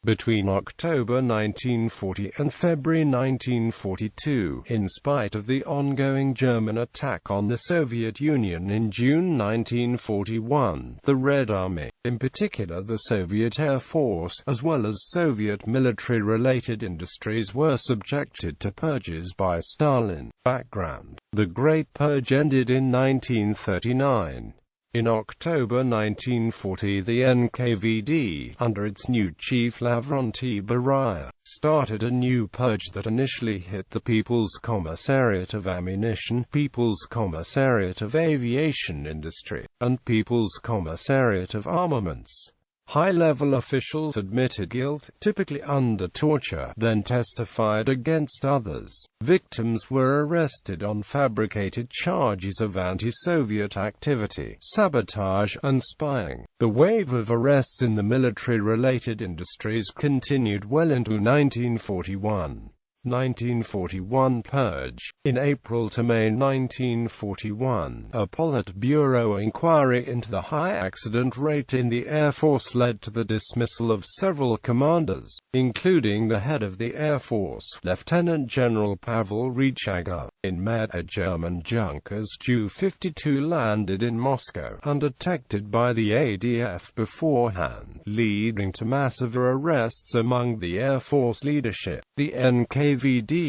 Between October 1940 and February 1942, in spite of the ongoing German attack on the Soviet Union in June 1941, the Red Army, in particular the Soviet Air Force, as well as Soviet military-related industries, were subjected to purges by Stalin. Background: the Great Purge ended in 1939. In October 1940, the NKVD, under its new chief Lavrentiy Beria, started a new purge that initially hit the People's Commissariat of Ammunition, People's Commissariat of Aviation Industry, and People's Commissariat of Armaments. High-level officials admitted guilt, typically under torture, then testified against others. Victims were arrested on fabricated charges of anti-Soviet activity, sabotage, and spying. The wave of arrests in the military-related industries continued well into 1941. 1941 Purge. In April to May 1941, a Politburo inquiry into the high accident rate in the Air Force led to the dismissal of several commanders, including the head of the Air Force, Lieutenant General Pavel Rychagov. In May, a German Junkers Ju-52 landed in Moscow, undetected by the ADF beforehand, leading to massive arrests among the Air Force leadership. The NKVD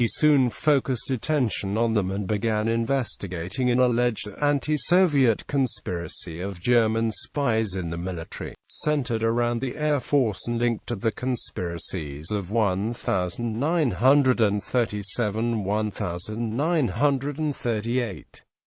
soon focused attention on them and began investigating an alleged anti-Soviet conspiracy of German spies in the military, centered around the Air Force and linked to the conspiracies of 1937–1938.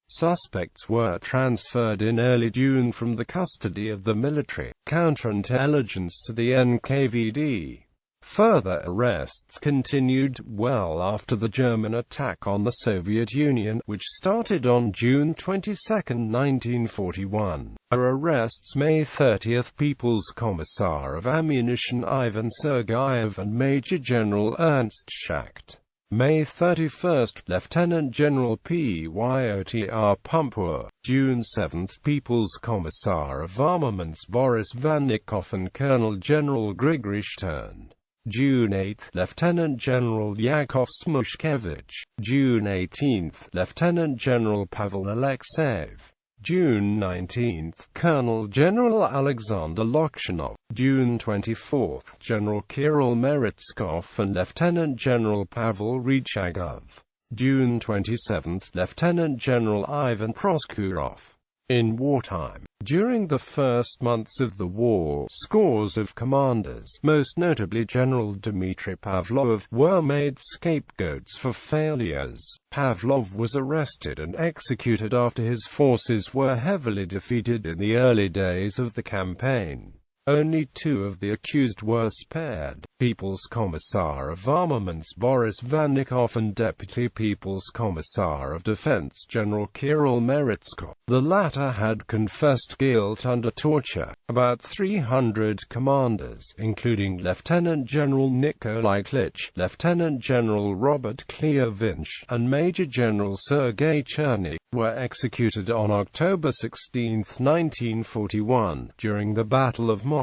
Suspects were transferred in early June from the custody of the military counterintelligence to the NKVD. Further arrests continued well after the German attack on the Soviet Union, which started on June 22, 1941. Arrests May 30, People's Commissar of Ammunition Ivan Sergeyev and Major General Ernst Schacht. May 31, Lieutenant General Pyotr Pumpur. June 7, People's Commissar of Armaments Boris Vannikov and Colonel General Grigory Stern. June 8, Lieutenant General Yakov Smushkevich. June 18, Lieutenant General Pavel Alexeyev. June 19, Colonel General Alexander Lokshanov. June 24, General Kirill Meretskov and Lieutenant General Pavel Rychagov. June 27, Lieutenant General Ivan Proskurov. In wartime, during the first months of the war, scores of commanders, most notably General Dmitry Pavlov, were made scapegoats for failures. Pavlov was arrested and executed after his forces were heavily defeated in the early days of the campaign. Only two of the accused were spared: People's Commissar of Armaments Boris Vannikov and Deputy People's Commissar of Defense General Kirill Meretskov. The latter had confessed guilt under torture. About 300 commanders, including Lieutenant General Nikolai Klich, Lieutenant General Robert Kleovinch, and Major General Sergei Cherny, were executed on October 16, 1941, during the Battle of Moscow.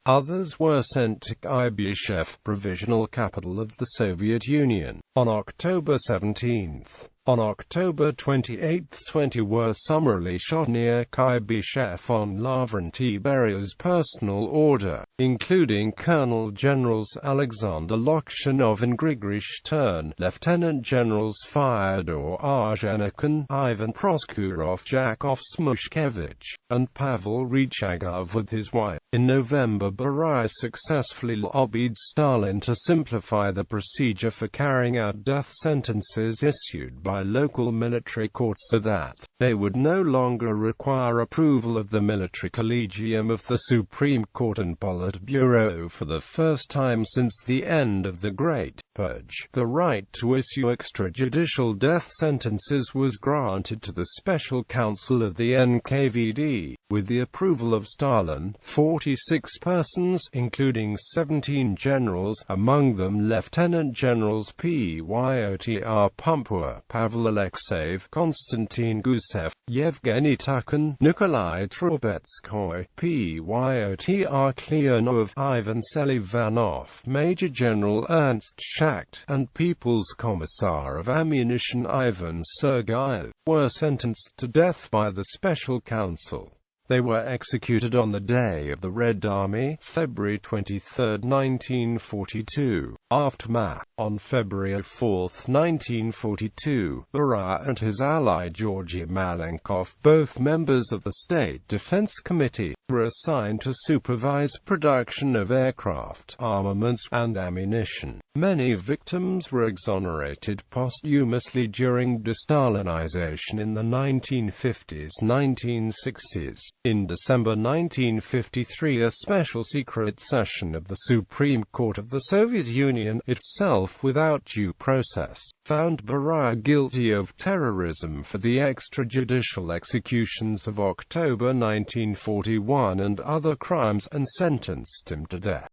Others were sent to Kuybyshev, provisional capital of the Soviet Union, on October 17. On October 28, 20 were summarily shot near Kuybyshev on Lavrentiy Beria's personal order, including Colonel Generals Alexander Lokshanov and Grigory Stern, Lieutenant Generals Fyodor Ozhenikhin, Ivan Proskurov, Yakov Smushkevich, and Pavel Rychagov with his wife. In November, Beria successfully lobbied Stalin to simplify the procedure for carrying out death sentences issued by local military courts so that they would no longer require approval of the military collegium of the Supreme Court and Politburo. For the first time since the end of the Great Purge, the right to issue extrajudicial death sentences was granted to the Special Council of the NKVD. With the approval of Stalin, 46 persons, including 17 generals, among them Lieutenant Generals Pyotr Pumpur, Pavel Alexeyev, Konstantin Gusev, Yevgeny Tikhon, Nikolai Trubetskoy, Pyotr Kleonov, Ivan Selivanov, Major General Ernst Schacht, and People's Commissar of Ammunition Ivan Sergeyev, were sentenced to death by the Special Council. They were executed on the Day of the Red Army, February 23, 1942. Aftermath. On February 4, 1942, Beria and his ally Georgy Malenkov, both members of the State Defense Committee, were assigned to supervise production of aircraft, armaments, and ammunition. Many victims were exonerated posthumously during de-Stalinization in the 1950s-1960s. In December 1953, a special secret session of the Supreme Court of the Soviet Union, itself without due process, found Beria guilty of terrorism for the extrajudicial executions of October 1941 and other crimes, and sentenced him to death.